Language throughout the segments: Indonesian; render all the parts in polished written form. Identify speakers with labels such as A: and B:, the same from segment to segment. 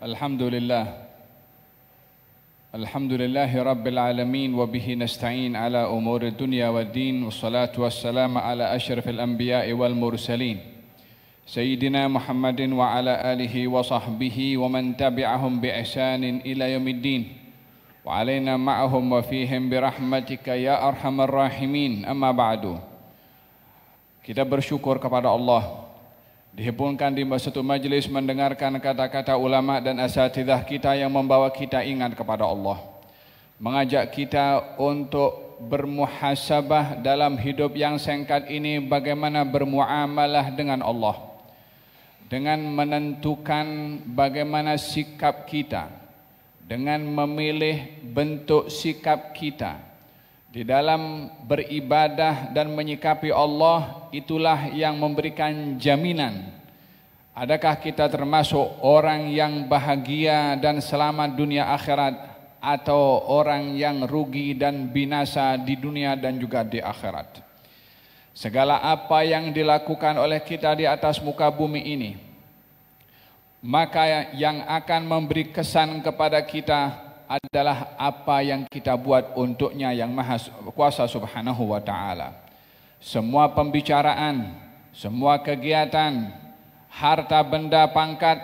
A: Alhamdulillah Rabbil Alamin wa bihi nasta'in ala umuri dunya wa din wassalatu wassalamu ala asyrafil anbiya'i wal mursalin Sayyidina Muhammadin wa ala alihi wa sahbihi wa man tabi'ahum bi ihsanin ila yaumiddin wa alaina ma'ahum wa fihim bi rahmatika ya arhamar rahimin amma ba'du. Kita bersyukur kepada Allah dihimpunkan di satu majlis mendengarkan kata-kata ulama dan asatidzah kita yang membawa kita ingat kepada Allah, mengajak kita untuk bermuhasabah dalam hidup yang singkat ini, bagaimana bermuamalah dengan Allah, dengan menentukan bagaimana sikap kita, dengan memilih bentuk sikap kita di dalam beribadah dan menyikapi Allah. Itulah yang memberikan jaminan adakah kita termasuk orang yang bahagia dan selamat dunia akhirat, atau orang yang rugi dan binasa di dunia dan juga di akhirat. Segala apa yang dilakukan oleh kita di atas muka bumi ini, maka yang akan memberi kesan kepada kita adalah apa yang kita buat untuknya yang Maha Kuasa Subhanahu wa Ta'ala. Semua pembicaraan, semua kegiatan, harta benda pangkat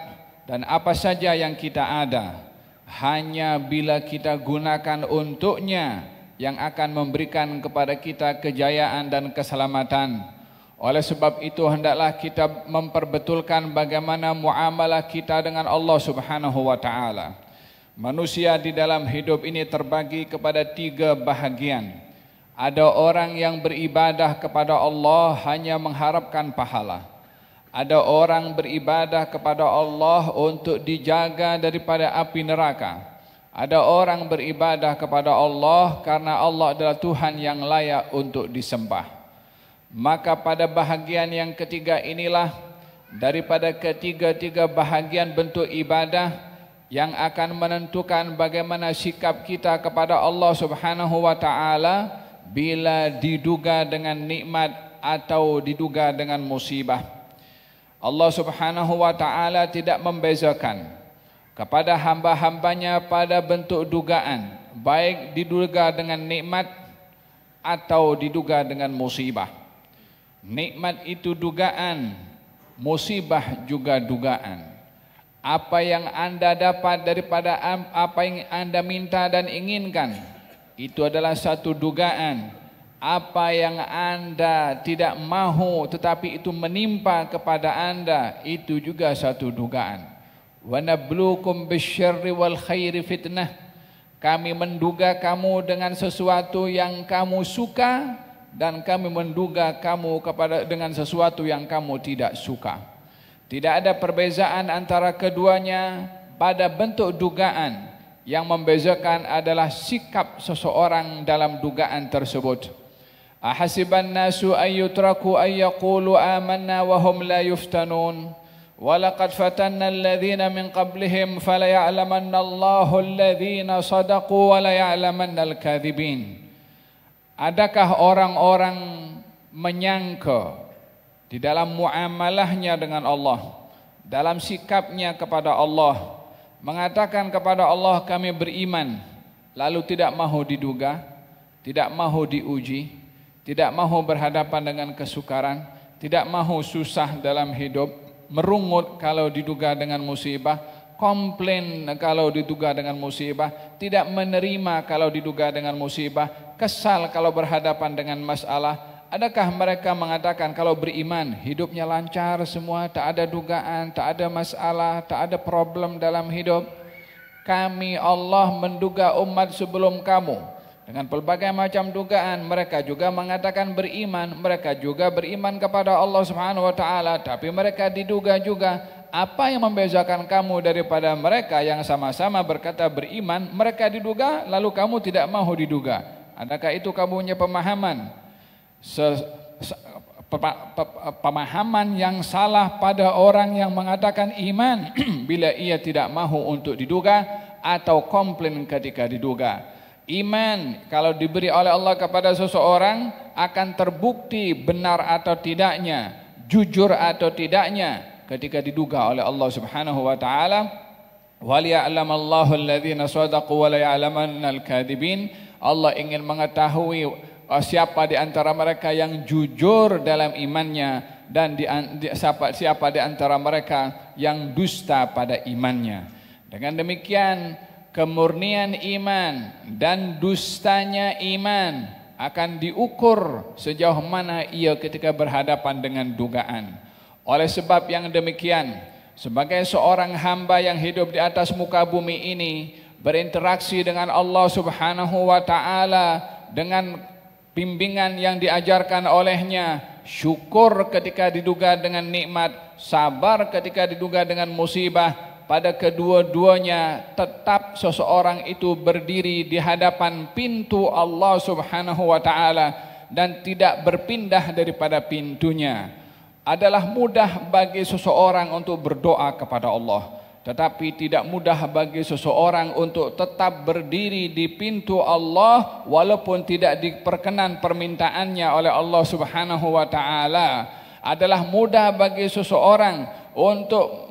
A: dan apa saja yang kita ada, hanya bila kita gunakan untuknya yang akan memberikan kepada kita kejayaan dan keselamatan. Oleh sebab itu hendaklah kita memperbetulkan bagaimana muamalah kita dengan Allah Subhanahu wa Ta'ala. Manusia di dalam hidup ini terbagi kepada 3 bahagian. Ada orang yang beribadah kepada Allah hanya mengharapkan pahala. Ada orang beribadah kepada Allah untuk dijaga daripada api neraka. Ada orang beribadah kepada Allah karena Allah adalah Tuhan yang layak untuk disembah. Maka pada bahagian yang ketiga inilah, daripada ketiga-tiga bahagian bentuk ibadah, yang akan menentukan bagaimana sikap kita kepada Allah Subhanahu wa Ta'ala bila diduga dengan nikmat atau diduga dengan musibah. Allah Subhanahu wa Ta'ala tidak membezakan kepada hamba-hambanya pada bentuk dugaan, baik diduga dengan nikmat atau diduga dengan musibah. Nikmat itu dugaan, musibah juga dugaan. Apa yang Anda dapat daripada apa yang Anda minta dan inginkan, itu adalah satu dugaan. Apa yang Anda tidak mahu tetapi itu menimpa kepada Anda, itu juga satu dugaan. Wa nabluukum bisyarri wal khairi fitnah. Kami menduga kamu dengan sesuatu yang kamu suka, dan kami menduga kamu dengan sesuatu yang kamu tidak suka. Tidak ada perbezaan antara keduanya pada bentuk dugaan. Yang membezakan adalah sikap seseorang dalam dugaan tersebut. Ahasiban nasu ayyutraku ayyaqulu amanna wa hum la yuftanun. Walaqad fatanna alladhina min qablihim falaya'lamanna Allahu alladhina sadaqu wa laya'lamanna al-kadhibin. Adakah orang-orang menyangka di dalam muamalahnya dengan Allah, dalam sikapnya kepada Allah, mengatakan kepada Allah kami beriman, lalu tidak mahu diduga, tidak mahu diuji, tidak mahu berhadapan dengan kesukaran, tidak mahu susah dalam hidup, merungut kalau diduga dengan musibah, komplain kalau diduga dengan musibah, tidak menerima kalau diduga dengan musibah, kesal kalau berhadapan dengan masalah. Adakah mereka mengatakan kalau beriman hidupnya lancar semua, tak ada dugaan, tak ada masalah, tak ada problem dalam hidup? Kami Allah menduga umat sebelum kamu dengan pelbagai macam dugaan. Mereka juga mengatakan beriman, mereka juga beriman kepada Allah Subhanahu wa Ta'ala, tapi mereka diduga juga. Apa yang membezakan kamu daripada mereka yang sama-sama berkata beriman, mereka diduga lalu kamu tidak mahu diduga? Adakah itu kamu punya pemahaman? Pemahaman yang salah pada orang yang mengatakan iman bila ia tidak mahu untuk diduga atau komplain ketika diduga. Iman kalau diberi oleh Allah kepada seseorang akan terbukti benar atau tidaknya, jujur atau tidaknya ketika diduga oleh Allah Subhanahu wa Ta'ala Waliya'lamallahu alladhina shadaqu wa la ya'lamannal kadhibin. Allah ingin mengetahui siapa di antara mereka yang jujur dalam imannya dan siapa di antara mereka yang dusta pada imannya. Dengan demikian kemurnian iman dan dustanya iman akan diukur sejauh mana ia ketika berhadapan dengan dugaan. Oleh sebab yang demikian, sebagai seorang hamba yang hidup di atas muka bumi ini, berinteraksi dengan Allah Subhanahu wa ta'ala dengan bimbingan yang diajarkan olehnya, syukur ketika diduga dengan nikmat, sabar ketika diduga dengan musibah. Pada kedua-duanya tetap seseorang itu berdiri di hadapan pintu Allah Subhanahu wa ta'ala dan tidak berpindah daripada pintunya. Adalah mudah bagi seseorang untuk berdoa kepada Allah, tetapi tidak mudah bagi seseorang untuk tetap berdiri di pintu Allah walaupun tidak diperkenan permintaannya oleh Allah Subhanahu wa ta'ala. Adalah mudah bagi seseorang untuk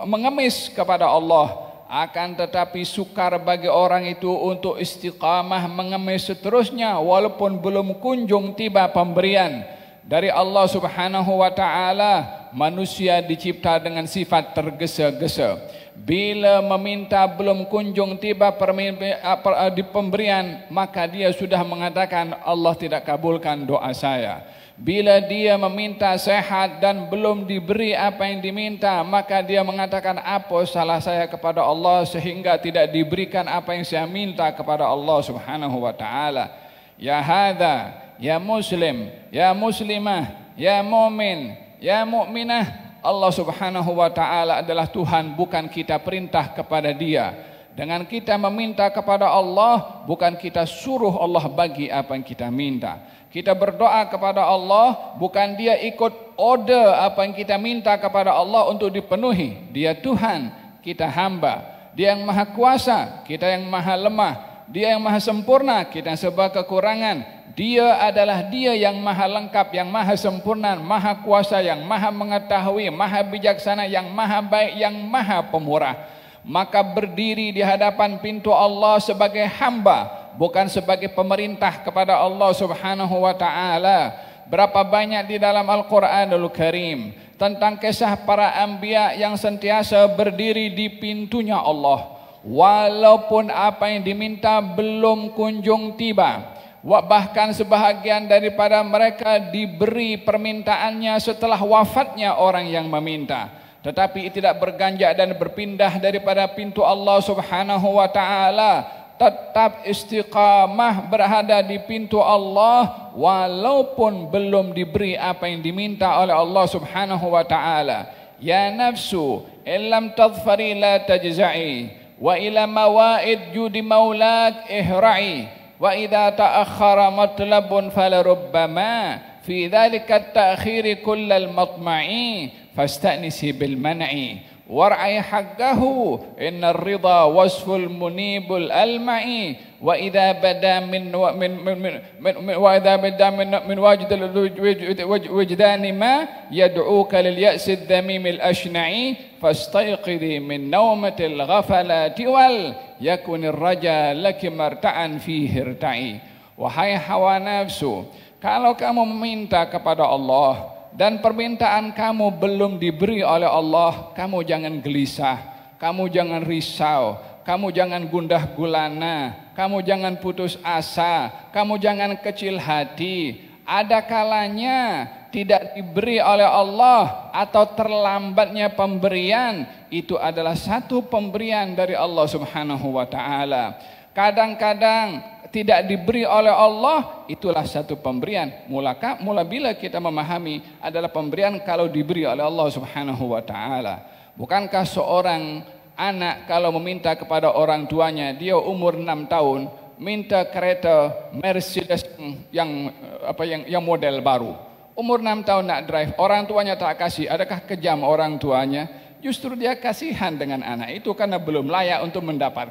A: mengemis kepada Allah, akan tetapi sukar bagi orang itu untuk istiqamah mengemis seterusnya walaupun belum kunjung tiba pemberian dari Allah Subhanahu wa ta'ala. Manusia dicipta dengan sifat tergesa-gesa. Bila meminta belum kunjung tiba di pemberian, maka dia sudah mengatakan Allah tidak kabulkan doa saya. Bila dia meminta sehat dan belum diberi apa yang diminta, maka dia mengatakan apa salah saya kepada Allah sehingga tidak diberikan apa yang saya minta kepada Allah Subhanahu wa ta'ala. Ya hadza, ya muslim, ya muslimah, ya mu'min, ya mu'minah, Allah Subhanahu wa ta'ala adalah Tuhan, bukan kita perintah kepada dia. Dengan kita meminta kepada Allah, bukan kita suruh Allah bagi apa yang kita minta. Kita berdoa kepada Allah, bukan dia ikut order apa yang kita minta kepada Allah untuk dipenuhi. Dia Tuhan, kita hamba. Dia yang maha kuasa, kita yang maha lemah. Dia yang maha sempurna, kita yang serba kekurangan. Dia adalah dia yang maha lengkap, yang maha sempurna, maha kuasa, yang maha mengetahui, maha bijaksana, yang maha baik, yang maha pemurah. Maka berdiri di hadapan pintu Allah sebagai hamba, bukan sebagai pemerintah kepada Allah Subhanahu wa ta'ala. Berapa banyak di dalam Al-Quranul Karim tentang kisah para anbiya yang sentiasa berdiri di pintunya Allah walaupun apa yang diminta belum kunjung tiba. Bahkan sebahagian daripada mereka diberi permintaannya setelah wafatnya orang yang meminta, tetapi tidak berganjak dan berpindah daripada pintu Allah Subhanahu wa ta'ala. Tetap istiqamah berada di pintu Allah walaupun belum diberi apa yang diminta oleh Allah Subhanahu wa ta'ala. Ya nafsu illam tadfari la tajza'i wa ila mawaid judi maulak ihra'i wa idha ta'akhara matlabun falarubbama fi dhalika at-ta'khiri kullal matma'i fastanisi bil man'i war'ai haqqahu innar ridha wasful munibul alma'i wa idza bada min wajdani ma yad'uka lil ya'si ad-damim al-ashna'i fastayqidhi min nawmatil ghafalati wal yakunir raja laki marta'an fihi irta'i. Wahai hawa nafsu, kalau kamu meminta kepada Allah dan permintaan kamu belum diberi oleh Allah, kamu jangan gelisah, kamu jangan risau, kamu jangan gundah gulana, kamu jangan putus asa, kamu jangan kecil hati. Ada kalanya tidak diberi oleh Allah atau terlambatnya pemberian, itu adalah satu pemberian dari Allah Subhanahu wa ta'ala. Kadang-kadang tidak diberi oleh Allah, itulah satu pemberian. Mula bila kita memahami adalah pemberian kalau diberi oleh Allah Subhanahu wa ta'ala. Bukankah seorang anak kalau meminta kepada orang tuanya, dia umur 6 tahun, minta kereta Mercedes yang model baru. Umur 6 tahun nak drive, orang tuanya tak kasih. Adakah kejam orang tuanya? Justru dia kasihan dengan anak itu karena belum layak untuk mendapat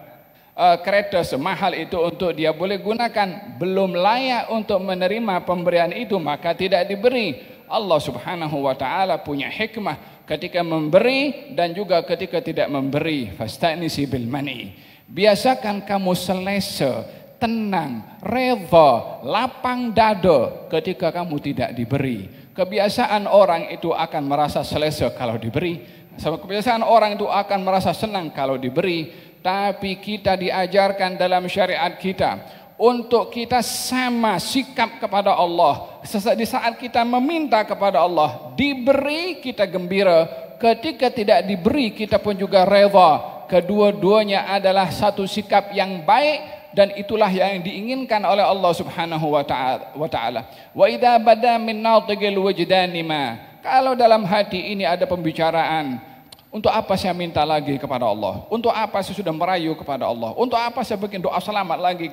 A: kereta semahal itu untuk dia boleh gunakan, belum layak untuk menerima pemberian itu, maka tidak diberi. Allah Subhanahu wa ta'ala punya hikmah, ketika memberi dan juga ketika tidak memberi. Fastanisi bil mani. Biasakan kamu selesa, tenang, redha, lapang dada ketika kamu tidak diberi. Kebiasaan orang itu akan merasa selesa kalau diberi. Kebiasaan orang itu akan merasa senang kalau diberi. Tapi kita diajarkan dalam syariat kita untuk kita sama sikap kepada Allah. Di saat kita meminta kepada Allah, diberi kita gembira. Ketika tidak diberi kita pun juga redha. Kedua-duanya adalah satu sikap yang baik. Dan itulah yang diinginkan oleh Allah Subhanahu wa taala. Wa idza bada min natigil wajdani ma. Kalau dalam hati ini ada pembicaraan, untuk apa saya minta lagi kepada Allah? Untuk apa saya sudah merayu kepada Allah? Untuk apa saya bikin doa selamat lagi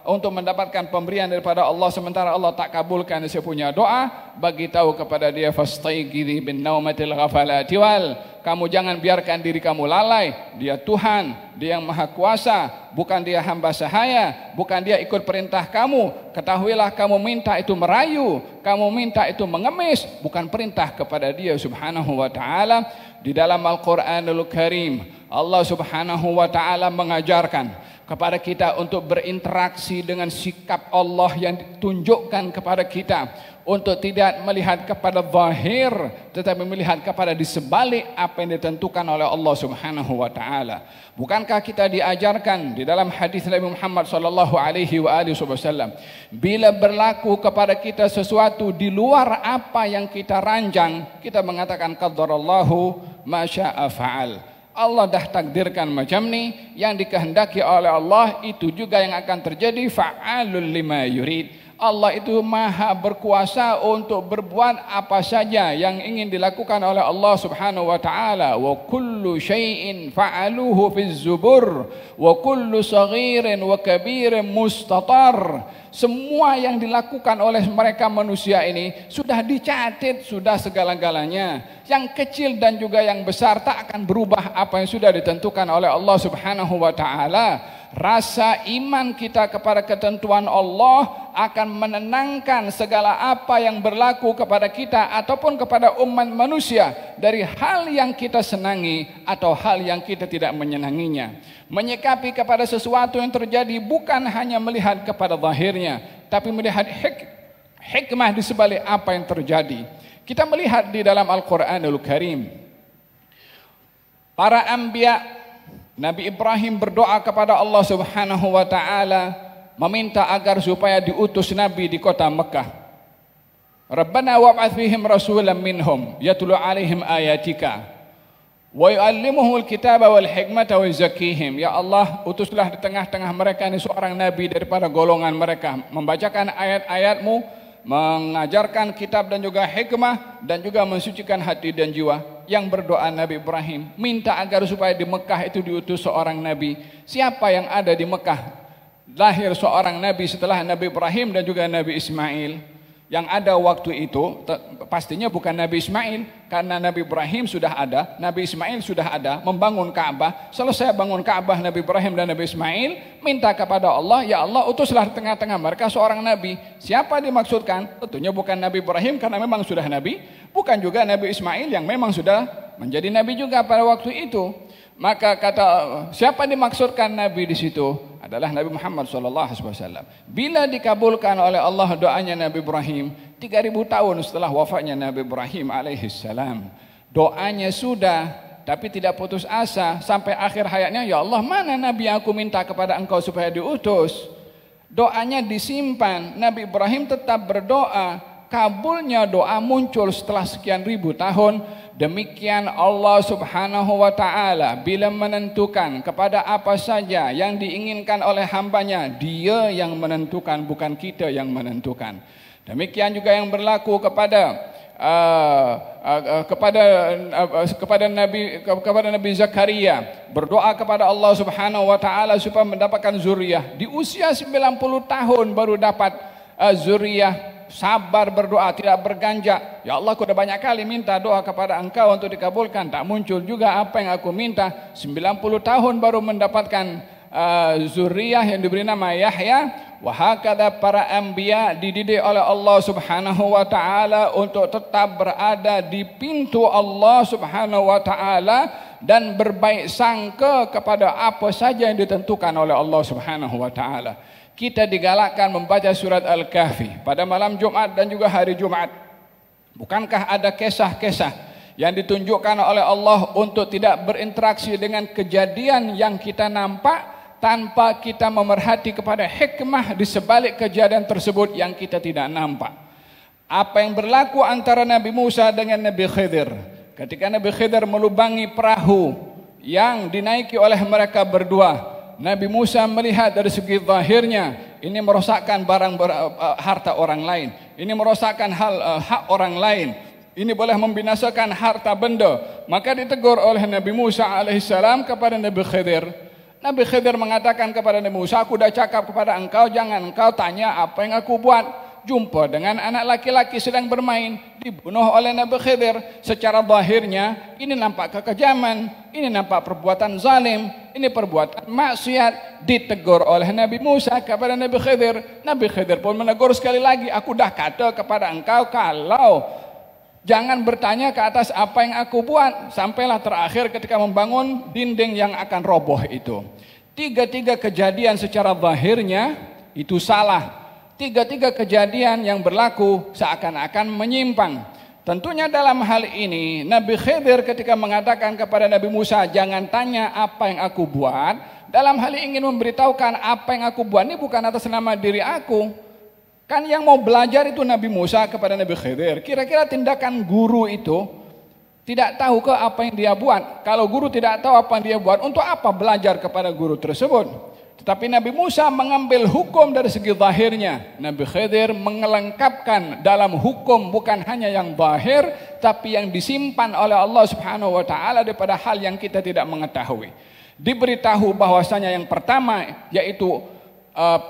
A: untuk mendapatkan pemberian daripada Allah sementara Allah tak kabulkan saya punya doa? Bagi tahu kepada dia, fastaigidhi bin naumatil ghafalati wal. Kamu jangan biarkan diri kamu lalai. Dia Tuhan, Dia yang Maha Kuasa, bukan Dia hamba sahaya, bukan Dia ikut perintah kamu. Ketahuilah kamu minta itu merayu, kamu minta itu mengemis, bukan perintah kepada Dia Subhanahu wa taala. Di dalam Al-Quranul Karim, Allah Subhanahu wa taala mengajarkan kepada kita untuk berinteraksi dengan sikap Allah yang ditunjukkan kepada kita, untuk tidak melihat kepada zahir tetapi melihat kepada di sebalik apa yang ditentukan oleh Allah Subhanahu wa taala. Bukankah kita diajarkan di dalam hadis Nabi Muhammad sallallahu alaihi wasallam, bila berlaku kepada kita sesuatu di luar apa yang kita rancang, kita mengatakan qadarallahu ma syaa fa'al. Allah dah takdirkan macam ni, yang dikehendaki oleh Allah itu juga yang akan terjadi. Fa'alul lima yurid. Allah itu maha berkuasa untuk berbuat apa saja yang ingin dilakukan oleh Allah Subhanahu wa taala. Wa kullu syai'in fa'aluhu fiz zubur wa kullu saghirin wa kabirin mustatar. Semua yang dilakukan oleh mereka manusia ini sudah dicatat, sudah segala-galanya. Yang kecil dan juga yang besar tak akan berubah apa yang sudah ditentukan oleh Allah Subhanahu wa taala. Rasa iman kita kepada ketentuan Allah akan menenangkan segala apa yang berlaku kepada kita ataupun kepada umat manusia, dari hal yang kita senangi atau hal yang kita tidak menyenanginya. Menyikapi kepada sesuatu yang terjadi bukan hanya melihat kepada zahirnya, tapi melihat hikmah di sebalik apa yang terjadi. Kita melihat di dalam Al-Quranul Karim, para anbiya, Nabi Ibrahim berdoa kepada Allah Subhanahu wa taala, meminta agar supaya diutus nabi di kota Mekah. Rabbana wab'ats fihim rasulan minhum yatlu 'alaihim ayatika wa yu'allimuhumul kitaba wal hikmata wa yuzakkihim. Ya Allah, utuslah di tengah-tengah mereka ini seorang nabi daripada golongan mereka, membacakan ayat-ayat-Mu, mengajarkan kitab dan juga hikmah, dan juga mensucikan hati dan jiwa. Yang berdoa Nabi Ibrahim, minta agar supaya di Mekah itu diutus seorang nabi. Siapa yang ada di Mekah? Lahir seorang nabi setelah Nabi Ibrahim dan juga Nabi Ismail. Yang ada waktu itu pastinya bukan Nabi Ismail, karena Nabi Ibrahim sudah ada, Nabi Ismail sudah ada, membangun Ka'bah. Selesai bangun Ka'bah Nabi Ibrahim dan Nabi Ismail, minta kepada Allah, ya Allah, utuslah di tengah-tengah mereka seorang nabi. Siapa dimaksudkan? Tentunya bukan Nabi Ibrahim karena memang sudah nabi, bukan juga Nabi Ismail yang memang sudah menjadi nabi juga pada waktu itu. Maka kata siapa dimaksudkan nabi di situ adalah Nabi Muhammad SAW. Bila dikabulkan oleh Allah doanya Nabi Ibrahim 3000 tahun setelah wafatnya Nabi Ibrahim alaihissalam, doanya sudah, tapi tidak putus asa sampai akhir hayatnya. Ya Allah, mana nabi yang aku minta kepada engkau supaya diutus? Doanya disimpan. Nabi Ibrahim tetap berdoa. Kabulnya doa muncul setelah sekian ribu tahun. Demikian Allah Subhanahu wa taala bila menentukan kepada apa saja yang diinginkan oleh hambanya, Dia yang menentukan, bukan kita yang menentukan. Demikian juga yang berlaku kepada Nabi Zakaria, berdoa kepada Allah Subhanahu wa taala supaya mendapatkan zuriyah. Di usia 90 tahun baru dapat zuriyah. Sabar berdoa, tidak berganjak. Ya Allah, aku dah banyak kali minta doa kepada engkau untuk dikabulkan, tak muncul juga apa yang aku minta. 90 tahun baru mendapatkan zuriyah yang diberi nama Yahya. Wahakadha para anbiya dididik oleh Allah Subhanahu wa taala untuk tetap berada di pintu Allah Subhanahu wa taala dan berbaik sangka kepada apa saja yang ditentukan oleh Allah Subhanahu wa taala. Kita digalakkan membaca surat Al-Kahfi pada malam Jumat dan juga hari Jumat. Bukankah ada kisah-kisah yang ditunjukkan oleh Allah untuk tidak berinteraksi dengan kejadian yang kita nampak tanpa kita memerhati kepada hikmah di sebalik kejadian tersebut yang kita tidak nampak. Apa yang berlaku antara Nabi Musa dengan Nabi Khidir ketika Nabi Khidir melubangi perahu yang dinaiki oleh mereka berdua. Nabi Musa melihat dari segi zahirnya ini merosakkan harta orang lain, ini merosakkan hak orang lain, ini boleh membinasakan harta benda. Maka ditegur oleh Nabi Musa alaihissalam kepada Nabi Khidir. Nabi Khidir mengatakan kepada Nabi Musa, aku dah cakap kepada engkau, jangan engkau tanya apa yang aku buat. Jumpa dengan anak laki-laki sedang bermain, dibunuh oleh Nabi Khidir. Secara zahirnya ini nampak kekejaman, ini nampak perbuatan zalim, ini perbuatan maksiat. Ditegur oleh Nabi Musa kepada Nabi Khidir. Nabi Khidir pun menegur sekali lagi, aku dah kata kepada engkau kalau jangan bertanya ke atas apa yang aku buat. Sampailah terakhir ketika membangun dinding yang akan roboh itu. Tiga-tiga kejadian secara zahirnya itu salah. Tiga-tiga kejadian yang berlaku seakan-akan menyimpang. Tentunya dalam hal ini Nabi Khidir ketika mengatakan kepada Nabi Musa, jangan tanya apa yang aku buat, dalam hal ini ingin memberitahukan apa yang aku buat ini bukan atas nama diri aku. Kan yang mau belajar itu Nabi Musa kepada Nabi Khidir. Kira-kira tindakan guru itu tidak tahu ke apa yang dia buat. Kalau guru tidak tahu apa yang dia buat, untuk apa belajar kepada guru tersebut? Tetapi Nabi Musa mengambil hukum dari segi zahirnya. Nabi Khidir mengelengkapkan dalam hukum bukan hanya yang zahir, tapi yang disimpan oleh Allah Subhanahu wa taala daripada hal yang kita tidak mengetahui. Diberitahu bahwasanya yang pertama yaitu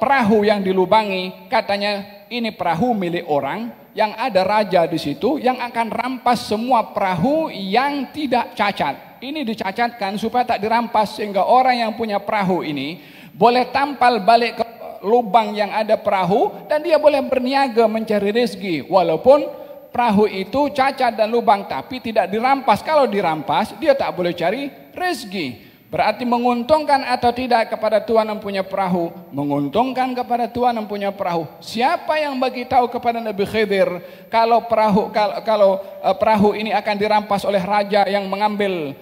A: perahu yang dilubangi, katanya ini perahu milik orang yang ada raja di situ yang akan rampas semua perahu yang tidak cacat. Ini dicacatkan supaya tak dirampas sehingga orang yang punya perahu ini boleh tampal balik ke lubang yang ada perahu dan dia boleh berniaga mencari rezeki walaupun perahu itu cacat dan lubang, tapi tidak dirampas. Kalau dirampas dia tak boleh cari rezeki. Berarti menguntungkan atau tidak kepada tuan yang punya perahu? Menguntungkan kepada tuan yang punya perahu. Siapa yang bagi tahu kepada Nabi Khidir kalau perahu ini akan dirampas oleh raja yang mengambil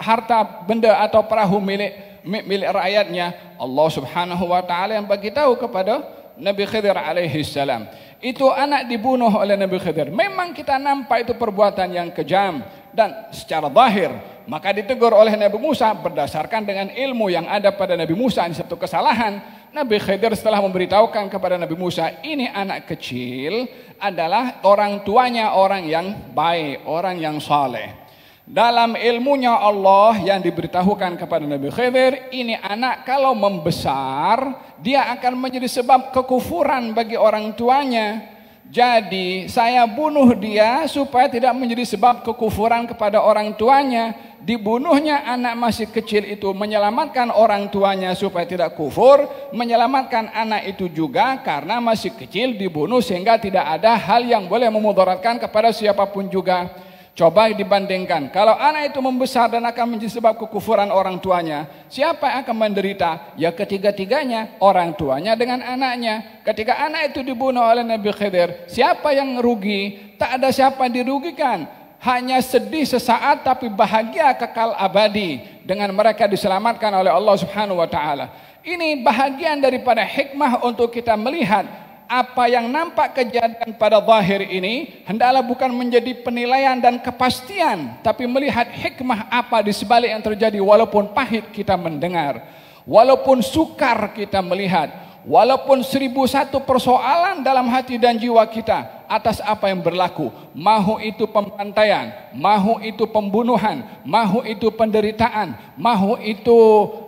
A: harta benda atau perahu milik rakyatnya? Allah Subhanahu wa taala yang bagi tahu kepada Nabi Khidir alaihi salam. Itu anak dibunuh oleh Nabi Khidir. Memang kita nampak itu perbuatan yang kejam dan secara zahir. Maka ditegur oleh Nabi Musa berdasarkan dengan ilmu yang ada pada Nabi Musa. Ini satu kesalahan. Nabi Khidir setelah memberitahukan kepada Nabi Musa, ini anak kecil adalah orang tuanya orang yang baik, orang yang saleh. Dalam ilmunya Allah yang diberitahukan kepada Nabi Khidir, ini anak kalau membesar dia akan menjadi sebab kekufuran bagi orang tuanya. Jadi saya bunuh dia supaya tidak menjadi sebab kekufuran kepada orang tuanya. Dibunuhnya anak masih kecil itu menyelamatkan orang tuanya supaya tidak kufur, menyelamatkan anak itu juga karena masih kecil dibunuh sehingga tidak ada hal yang boleh memudaratkan kepada siapapun juga. Coba dibandingkan, kalau anak itu membesar dan akan menjadi sebab kekufuran orang tuanya, siapa yang akan menderita? Ya ketiga-tiganya, orang tuanya dengan anaknya. Ketika anak itu dibunuh oleh Nabi Khidir, siapa yang rugi? Tak ada siapa yang dirugikan. Hanya sedih sesaat tapi bahagia kekal abadi dengan mereka diselamatkan oleh Allah Subhanahu wa taala. Ini bahagian daripada hikmah untuk kita melihat apa yang nampak kejadian pada zahir ini hendaklah bukan menjadi penilaian dan kepastian, tapi melihat hikmah apa di sebalik yang terjadi. Walaupun pahit kita mendengar, walaupun sukar kita melihat, walaupun 1001 persoalan dalam hati dan jiwa kita atas apa yang berlaku, mahu itu pembantaian, mahu itu pembunuhan, mahu itu penderitaan, mahu itu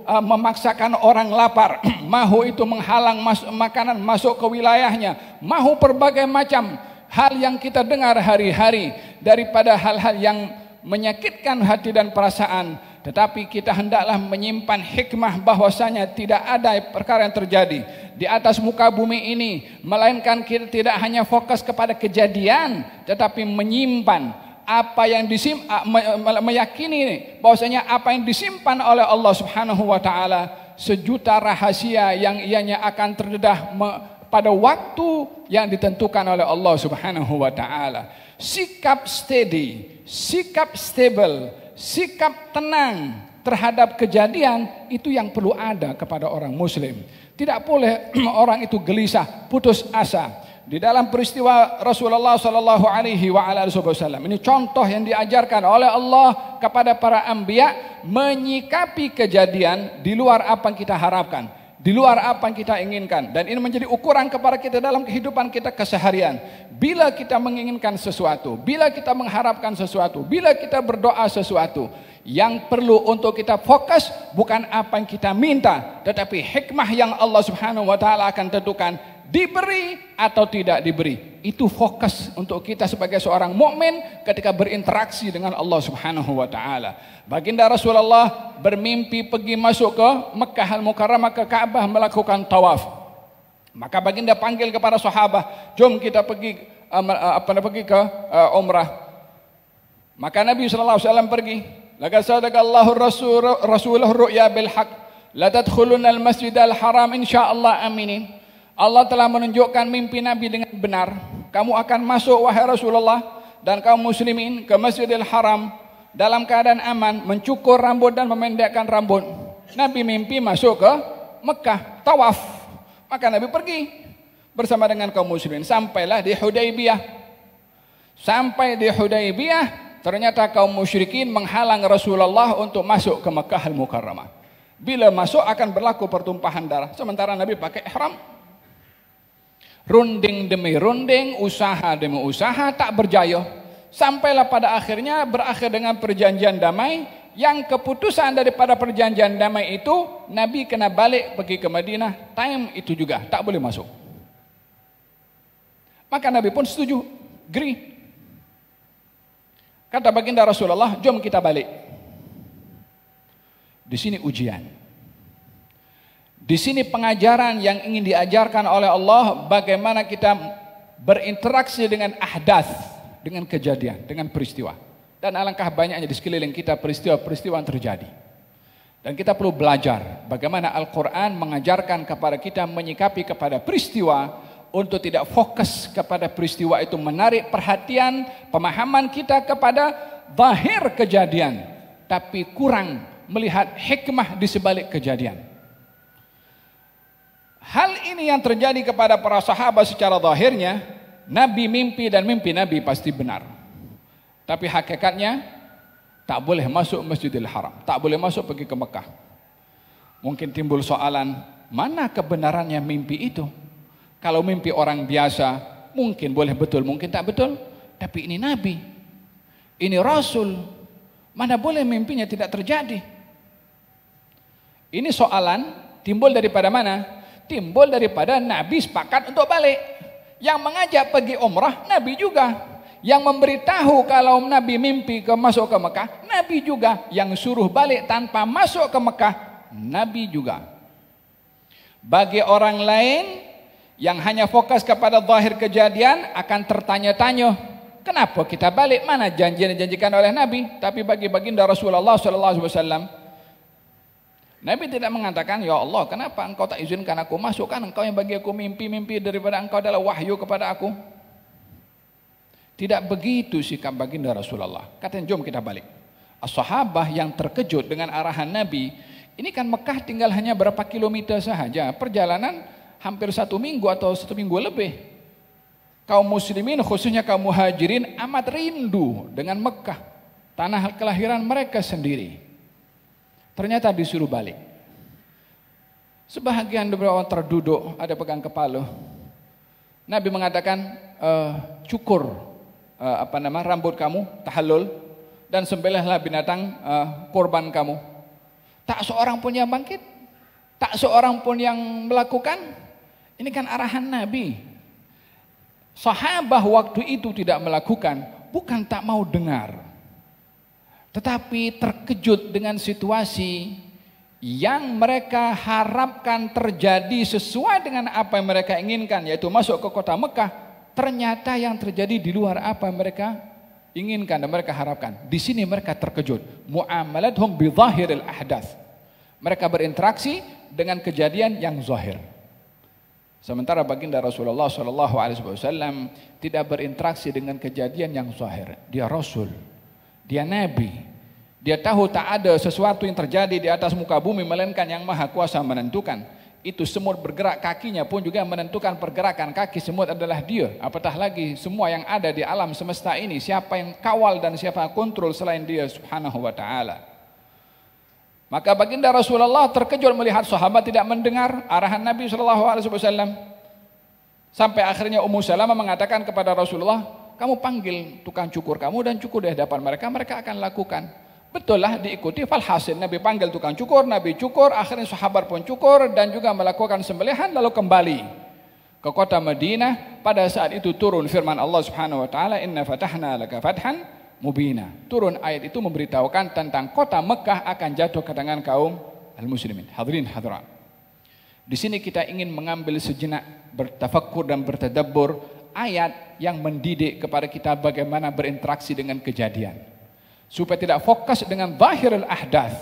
A: memaksakan orang lapar, mahu itu menghalang makanan masuk ke wilayahnya, mahu berbagai macam hal yang kita dengar hari-hari daripada hal-hal yang menyakitkan hati dan perasaan. Tetapi kita hendaklah menyimpan hikmah bahwasanya tidak ada perkara yang terjadi di atas muka bumi ini, melainkan kita tidak hanya fokus kepada kejadian, tetapi menyimpan apa yang meyakini bahwasanya apa yang disimpan oleh Allah Subhanahu wa taala sejuta rahasia yang ianya akan terdedah pada waktu yang ditentukan oleh Allah Subhanahu wa taala. Sikap steady, sikap stable, sikap tenang terhadap kejadian itu yang perlu ada kepada orang muslim. Tidak boleh orang itu gelisah, putus asa. Di dalam peristiwa Rasulullah sallallahu alaihi wasallam ini contoh yang diajarkan oleh Allah kepada para anbiya menyikapi kejadian di luar apa yang kita harapkan, di luar apa yang kita inginkan, dan ini menjadi ukuran kepada kita dalam kehidupan kita keseharian. Bila kita menginginkan sesuatu, bila kita mengharapkan sesuatu, bila kita berdoa sesuatu, yang perlu untuk kita fokus bukan apa yang kita minta, tetapi hikmah yang Allah Subhanahu wa taala akan tentukan, diberi atau tidak diberi. Itu fokus untuk kita sebagai seorang mukmin ketika berinteraksi dengan Allah Subhanahu wa taala. Baginda Rasulullah bermimpi pergi masuk ke Mekkah Al-Mukarramah, ke Ka'bah, melakukan tawaf. Maka baginda panggil kepada sahabat, "Jom kita pergi ke umrah." Maka Nabi sallallahu alaihi wasallam pergi. Laqad sadaqallahu rasulahu ru'ya bil haqq la tadkhuluna al-masjidal haram insyaallah aminin. Allah telah menunjukkan mimpi Nabi dengan benar. Kamu akan masuk wahai Rasulullah dan kaum muslimin ke Masjidil Haram dalam keadaan aman, mencukur rambut dan memendekkan rambut. Nabi mimpi masuk ke Mekah, tawaf. Maka Nabi pergi bersama dengan kaum muslimin. Sampailah di Hudaybiyah. Sampai di Hudaybiyah, ternyata kaum musyrikin menghalang Rasulullah untuk masuk ke Mekah Al-Mukarramah. Bila masuk akan berlaku pertumpahan darah. Sementara Nabi pakai ihram. Runding demi runding, usaha demi usaha, tak berjaya. Sampailah pada akhirnya berakhir dengan perjanjian damai, yang keputusan daripada perjanjian damai itu Nabi kena balik pergi ke Madinah. Time itu juga tak boleh masuk. Maka Nabi pun setuju, agree. Kata baginda Rasulullah, "Jom kita balik." Di sini ujian. Di sini pengajaran yang ingin diajarkan oleh Allah, bagaimana kita berinteraksi dengan ahdath, dengan kejadian, dengan peristiwa. Dan alangkah banyaknya di sekeliling kita peristiwa-peristiwa yang terjadi. Dan kita perlu belajar bagaimana Al-Quran mengajarkan kepada kita menyikapi kepada peristiwa untuk tidak fokus kepada peristiwa itu, menarik perhatian, pemahaman kita kepada zahir kejadian, tapi kurang melihat hikmah di sebalik kejadian. Hal ini yang terjadi kepada para sahabat secara zahirnya, Nabi mimpi dan mimpi Nabi pasti benar. Tapi hakikatnya tak boleh masuk Masjidil Haram, tak boleh masuk pergi ke Mekah. Mungkin timbul soalan, mana kebenarannya mimpi itu? Kalau mimpi orang biasa, mungkin boleh betul, mungkin tak betul. Tapi ini Nabi, ini Rasul, mana boleh mimpinya tidak terjadi? Ini soalan timbul daripada mana? Timbul daripada Nabi sepakat untuk balik. Yang mengajak pergi umrah Nabi juga. Yang memberitahu kalau Nabi mimpi masuk ke Mekah Nabi juga. Yang suruh balik tanpa masuk ke Mekah Nabi juga. Bagi orang lain yang hanya fokus kepada zahir kejadian akan tertanya-tanya, kenapa kita balik? Mana janji yang dijanjikan oleh Nabi? Tapi bagi baginda Rasulullah SAW, Nabi tidak mengatakan, "Ya Allah, kenapa engkau tak izinkan aku masuk? Kan engkau yang bagi aku mimpi-mimpi daripada engkau adalah wahyu kepada aku." Tidak begitu sikap baginda Rasulullah. Katanya, "Jom kita balik." As-sahabah yang terkejut dengan arahan Nabi, ini kan Mekah tinggal hanya berapa kilometer sahaja, perjalanan hampir 1 minggu atau 1 minggu lebih. Kaum muslimin khususnya kaum muhajirin amat rindu dengan Mekah, tanah kelahiran mereka sendiri. Ternyata disuruh balik. Sebahagian beberapa orang terduduk, ada pegang kepala. Nabi mengatakan, "Cukur rambut kamu, tahallul, dan sembelihlah binatang korban kamu." Tak seorang pun yang bangkit, tak seorang pun yang melakukan. Ini kan arahan Nabi. Sahabat waktu itu tidak melakukan, bukan tak mau dengar, tetapi terkejut dengan situasi yang mereka harapkan terjadi sesuai dengan apa yang mereka inginkan, yaitu masuk ke kota Mekah. Ternyata yang terjadi di luar apa yang mereka inginkan dan mereka harapkan. Di sini mereka terkejut. Mu'amalathum bi zahiril ahdath. Mereka berinteraksi dengan kejadian yang zahir. Sementara baginda Rasulullah SAW tidak berinteraksi dengan kejadian yang zahir. Dia Rasul, dia Nabi. Dia tahu tak ada sesuatu yang terjadi di atas muka bumi melainkan yang maha kuasa menentukan. Itu semut bergerak, kakinya pun juga menentukan pergerakan kaki semut adalah dia. Apatah lagi semua yang ada di alam semesta ini, siapa yang kawal dan siapa yang kontrol selain dia subhanahu wa ta'ala. Maka baginda Rasulullah terkejut melihat sahabat tidak mendengar arahan Nabi SAW. Sampai akhirnya Ummu Salamah mengatakan kepada Rasulullah, kamu panggil tukang cukur kamu dan cukur di hadapan mereka, mereka akan lakukan. Betul lah, diikuti. Falhasil Nabi panggil tukang cukur, Nabi cukur, akhirnya sahabat pun cukur dan juga melakukan sembelihan lalu kembali ke kota Madinah. Pada saat itu turun firman Allah Subhanahu wa taala, inna fatahna laka fathan mubina. Turun ayat itu memberitahukan tentang kota Mekah akan jatuh ke tangan kaum al-muslimin. Hadirin hadirat. Di sini kita ingin mengambil sejenak bertafakkur dan bertadabbur ayat yang mendidik kepada kita bagaimana berinteraksi dengan kejadian. Supaya tidak fokus dengan zahirul ahdath,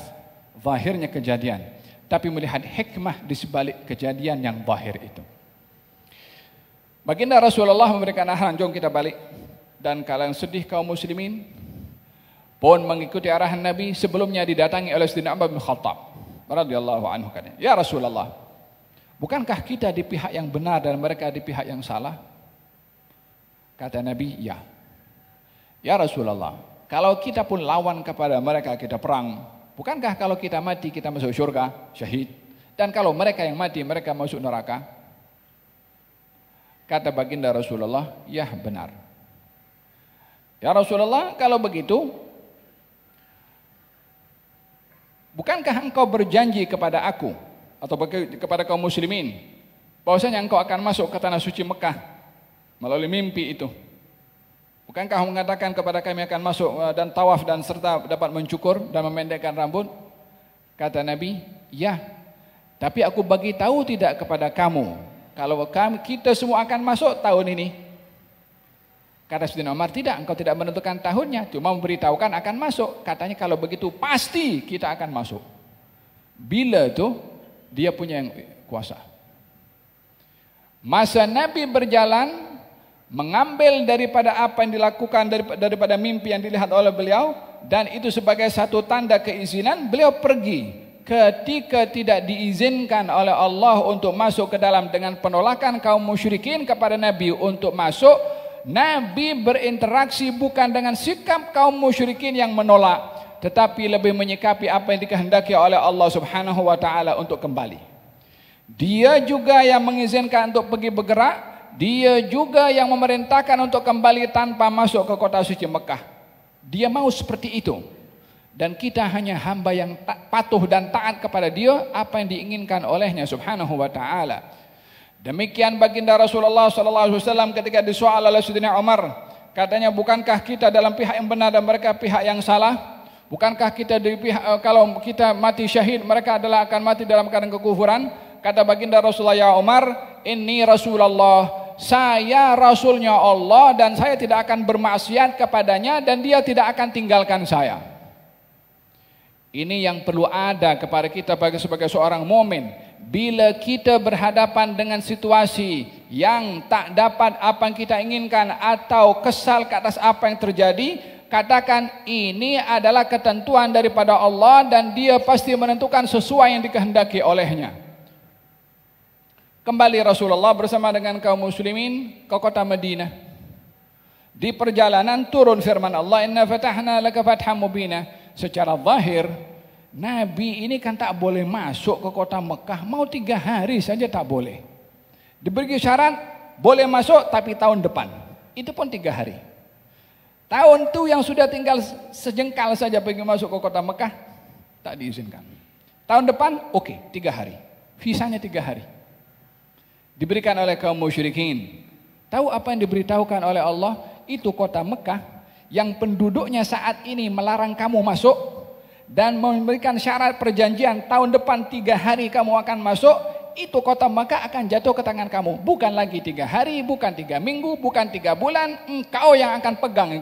A: zahirnya kejadian, tapi melihat hikmah di sebalik kejadian yang zahir itu. Baginda Rasulullah memberikan arahan, jom kita balik. Dan kalian sedih kaum muslimin pun mengikuti arahan Nabi. Sebelumnya didatangi oleh Sayyidina Umar bin Khattab radhiyallahu anhu, katanya, ya Rasulullah, bukankah kita di pihak yang benar dan mereka di pihak yang salah? Kata Nabi, ya. Ya Rasulullah, kalau kita pun lawan kepada mereka, kita perang, bukankah kalau kita mati kita masuk surga, syahid? Dan kalau mereka yang mati, mereka masuk neraka? Kata baginda Rasulullah, ya benar. Ya Rasulullah, kalau begitu, bukankah engkau berjanji kepada aku atau kepada kaum muslimin bahwasanya engkau akan masuk ke tanah suci Mekah melalui mimpi itu? Bukankah mengatakan kepada kami akan masuk dan tawaf dan serta dapat mencukur dan memendekkan rambut? Kata Nabi, ya. Tapi aku bagi tahu tidak kepada kamu kalau kita semua akan masuk tahun ini. Kata Sayyidina Umar, tidak, engkau tidak menentukan tahunnya, cuma memberitahukan akan masuk. Katanya kalau begitu pasti kita akan masuk. Bila itu dia punya yang kuasa. Masa Nabi berjalan mengambil daripada apa yang dilakukan daripada mimpi yang dilihat oleh beliau, dan itu sebagai satu tanda keizinan, beliau pergi. Ketika tidak diizinkan oleh Allah untuk masuk ke dalam dengan penolakan kaum musyrikin kepada Nabi untuk masuk, Nabi berinteraksi bukan dengan sikap kaum musyrikin yang menolak, tetapi lebih menyikapi apa yang dikehendaki oleh Allah Subhanahu wa taala untuk kembali. Dia juga yang mengizinkan untuk pergi bergerak, dia juga yang memerintahkan untuk kembali tanpa masuk ke kota suci Mekah. Dia mau seperti itu. Dan kita hanya hamba yang patuh dan taat kepada dia apa yang diinginkan olehnya Subhanahu wa taala. Demikian baginda Rasulullah SAW ketika disoal oleh Sayyidina Umar, katanya, bukankah kita dalam pihak yang benar dan mereka pihak yang salah? Bukankah kita di pihak, kalau kita mati syahid, mereka adalah akan mati dalam keadaan kekufuran? Kata baginda Rasulullah, ya Umar, ini Rasulullah, saya Rasulnya Allah dan saya tidak akan bermaksiat kepadanya dan dia tidak akan tinggalkan saya. Ini yang perlu ada kepada kita sebagai seorang mukmin. Bila kita berhadapan dengan situasi yang tak dapat apa yang kita inginkan atau kesal ke atas apa yang terjadi, katakan ini adalah ketentuan daripada Allah dan dia pasti menentukan sesuai yang dikehendaki olehnya. Kembali Rasulullah bersama dengan kaum muslimin ke kota Madinah. Di perjalanan turun firman Allah, inna fatahna laka fatham mubina. Secara zahir Nabi ini kan tak boleh masuk ke kota Mekah, mau 3 hari saja tak boleh. Diberi syarat, boleh masuk tapi tahun depan. Itu pun 3 hari. Tahun itu yang sudah tinggal sejengkal saja pergi masuk ke kota Mekah, tak diizinkan. Tahun depan, oke, 3 hari. Visanya 3 hari. Diberikan oleh kaum musyrikin. Tahu apa yang diberitahukan oleh Allah? Itu kota Mekah yang penduduknya saat ini melarang kamu masuk dan memberikan syarat perjanjian tahun depan 3 hari kamu akan masuk, itu kota Mekah akan jatuh ke tangan kamu. Bukan lagi 3 hari, bukan 3 minggu, bukan 3 bulan, engkau yang akan pegang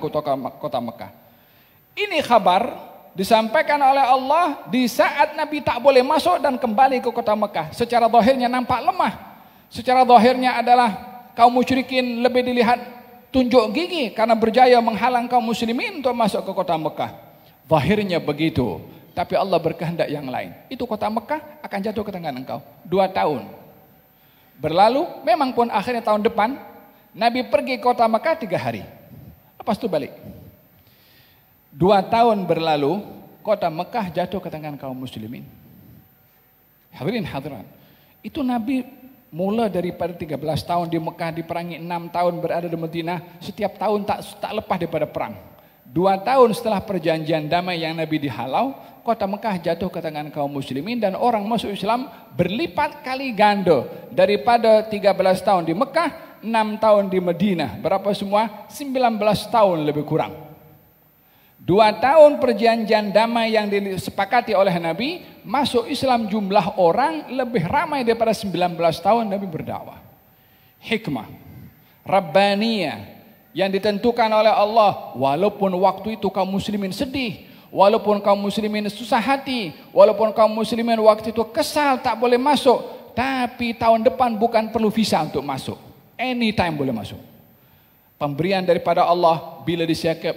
A: kota Mekah. Ini kabar disampaikan oleh Allah di saat Nabi tak boleh masuk dan kembali ke kota Mekah. Secara zahirnya nampak lemah. Secara zahirnya adalah kaum musyrikin lebih dilihat tunjuk gigi karena berjaya menghalang kaum muslimin untuk masuk ke kota Mekah. Zahirnya begitu. Tapi Allah berkehendak yang lain. Itu kota Mekah akan jatuh ke tangan engkau. 2 tahun berlalu, memang pun akhirnya tahun depan Nabi pergi ke kota Mekah 3 hari. Lepas itu balik. 2 tahun berlalu, kota Mekah jatuh ke tangan kaum muslimin. Hadirin hadirat, itu Nabi mula daripada 13 tahun di Mekah, diperangi 6 tahun berada di Madinah, setiap tahun tak lepas daripada perang. 2 tahun setelah perjanjian damai yang Nabi dihalau, kota Mekah jatuh ke tangan kaum muslimin dan orang masuk Islam berlipat kali ganda daripada 13 tahun di Mekah, 6 tahun di Madinah. Berapa semua? 19 tahun lebih kurang. 2 tahun perjanjian damai yang disepakati oleh Nabi, masuk Islam jumlah orang lebih ramai daripada 19 tahun Nabi berdakwah. Hikmah Rabbaniyah yang ditentukan oleh Allah, walaupun waktu itu kaum muslimin sedih, walaupun kaum muslimin susah hati, walaupun kaum muslimin waktu itu kesal tak boleh masuk, tapi tahun depan bukan perlu visa untuk masuk, anytime boleh masuk. Pemberian daripada Allah bila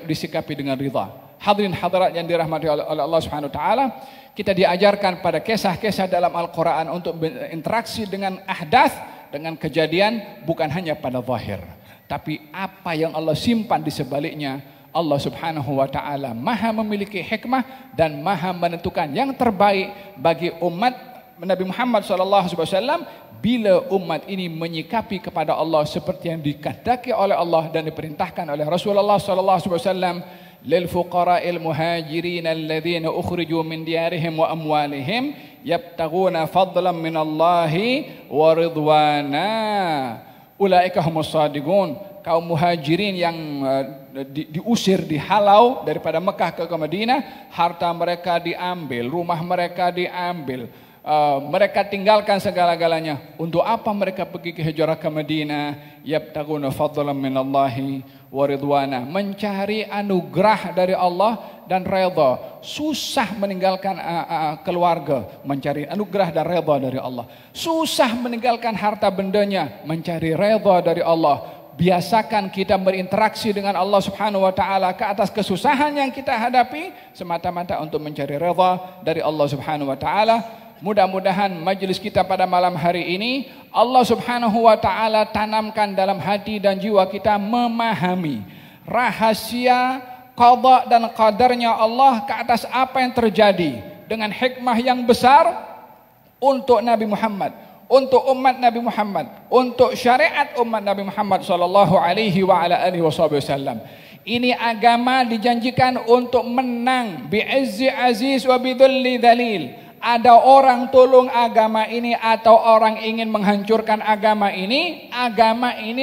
A: disikapi dengan ridha. Hadirin hadirat yang dirahmati oleh Allah Subhanahu wa taala, kita diajarkan pada kisah-kisah dalam Al-Qur'an untuk berinteraksi dengan ahdath, dengan kejadian, bukan hanya pada zahir, tapi apa yang Allah simpan di sebaliknya. Allah Subhanahu wa taala Maha memiliki hikmah dan Maha menentukan yang terbaik bagi umat Nabi Muhammad sallallahu alaihi wasallam bila umat ini menyikapi kepada Allah seperti yang dikehendaki oleh Allah dan diperintahkan oleh Rasulullah sallallahu alaihi wasallam, lil fuqara'il muhajirin alladhina ukhriju min diyarihim wa amwalihim yabtaghuna fadlan min Allahi wa ridwana ulaika humus shadiqun. Kaum muhajirin yang diusir, dihalau daripada Mekah ke Madinah, harta mereka diambil, rumah mereka diambil, mereka tinggalkan segala-galanya. Untuk apa mereka pergi ke hijrah ke Madinah? Yabtaguna fadlan minallahi wa ridwana, mencari anugerah dari Allah dan redha. Susah meninggalkan keluarga, mencari anugerah dan redha dari Allah. Susah meninggalkan harta bendanya, mencari redha dari Allah. Biasakan kita berinteraksi dengan Allah Subhanahu wa taala ke atas kesusahan yang kita hadapi semata-mata untuk mencari redha dari Allah Subhanahu wa taala. Mudah-mudahan majlis kita pada malam hari ini Allah Subhanahu wa taala tanamkan dalam hati dan jiwa kita memahami rahasia qada dan qadarnya Allah ke atas apa yang terjadi dengan hikmah yang besar untuk Nabi Muhammad, untuk umat Nabi Muhammad, untuk syariat umat Nabi Muhammad sallallahu alaihi wa ala alihi wasallam. Ini agama dijanjikan untuk menang bi'izzi aziz wa bidhulli dalil. Ada orang tolong agama ini atau orang ingin menghancurkan agama ini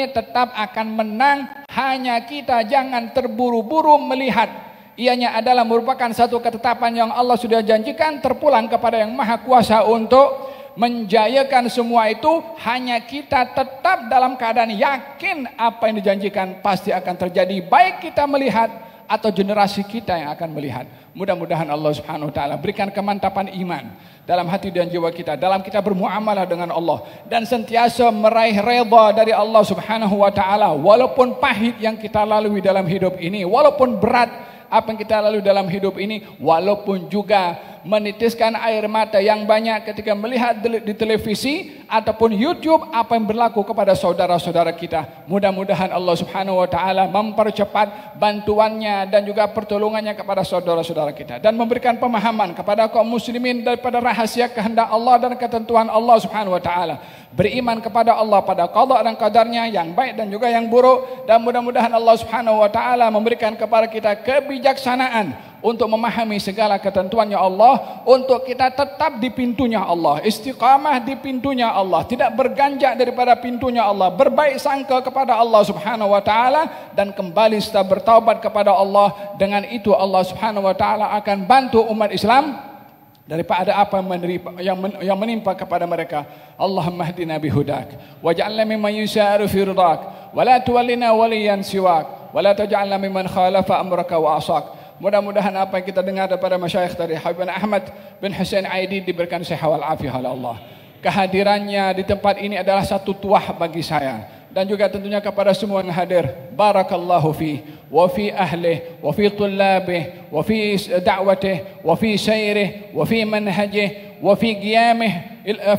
A: tetap akan menang. Hanya kita jangan terburu-buru melihat. Ianya adalah merupakan satu ketetapan yang Allah sudah janjikan, terpulang kepada yang maha kuasa untuk menjayakan semua itu. Hanya kita tetap dalam keadaan yakin apa yang dijanjikan pasti akan terjadi, baik kita melihat atau generasi kita yang akan melihat. Mudah-mudahan Allah Subhanahu wa taala berikan kemantapan iman dalam hati dan jiwa kita, dalam kita bermuamalah dengan Allah, dan sentiasa meraih redha dari Allah Subhanahu wa taala walaupun pahit yang kita lalui dalam hidup ini, walaupun berat apa yang kita lalui dalam hidup ini, walaupun juga menitiskan air mata yang banyak ketika melihat di televisi ataupun YouTube apa yang berlaku kepada saudara-saudara kita. Mudah-mudahan Allah Subhanahu wa taala mempercepat bantuannya dan juga pertolongannya kepada saudara-saudara kita dan memberikan pemahaman kepada kaum muslimin daripada rahasia kehendak Allah dan ketentuan Allah Subhanahu wa taala. Beriman kepada Allah pada qada dan qadarnya yang baik dan juga yang buruk, dan mudah-mudahan Allah Subhanahu wa taala memberikan kepada kita kebijaksanaan untuk memahami segala ketentuannya Allah, untuk kita tetap di pintunya Allah, istiqamah di pintunya Allah. Allah, tidak berganjak daripada pintunya Allah, berbaik sangka kepada Allah Subhanahu wa taala dan kembali serta bertaubat kepada Allah. Dengan itu Allah Subhanahu wa taala akan bantu umat Islam daripada apa yang menimpa kepada mereka. Allahumma hdina bihudak waj'alna mimman yusaru fi ridak wa la tuwallina waliyan siwak wa la taj'alna mimman khalafa amraka wa asak. Mudah-mudahan apa yang kita dengar daripada masyayikh tadi, Habib Ahmad bin Hussein Aidi, diberikan sehat wal afiah oleh Allah. Kehadirannya di tempat ini adalah satu tuah bagi saya dan juga tentunya kepada semua yang hadir. Barakallahu fi wa fi ahlihi wa fi tullabih wa fi da'watih wa fi sayrih wa fi manhajih wa fi qiyamih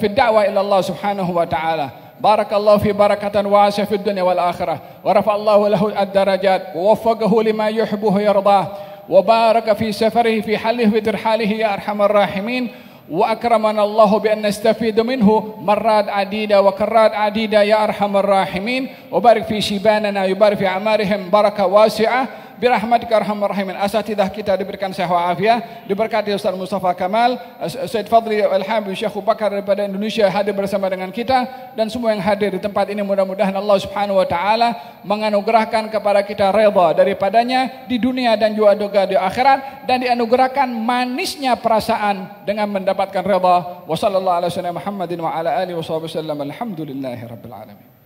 A: fi ad-da'wah ila Allah Subhanahu wa ta'ala. Barakallahu fi barakatan wasi'ah fid dunya wal akhirah wa rafa'allahu lahu ad-darajat wa waffaqahu lima yuhibbu wa yardah وبارك في سفره في حله وترحاله يا أرحم الراحمين وأكرمنا الله بأن نستفيد منه مرات عديدة وكرات عديدة يا أرحم الراحمين وبارك في شباننا يبارك في أعمارهم بركة واسعة birahmatika arhamar rahimin. Asatidah kita diberikan sehat walafiat, diberkati Ustaz Mustafa Kamal, Said Fadli Al-Habib, Syekh Bakar daripada Indonesia hadir bersama dengan kita dan semua yang hadir di tempat ini. Mudah-mudahan Allah Subhanahu wa taala menganugerahkan kepada kita redha daripadanya di dunia dan juga di akhirat, dan dianugerahkan manisnya perasaan dengan mendapatkan redha. Wassallallahu ala sayyidina Muhammadin wa ala alihi wasallam. Alhamdulillahirabbil alamin.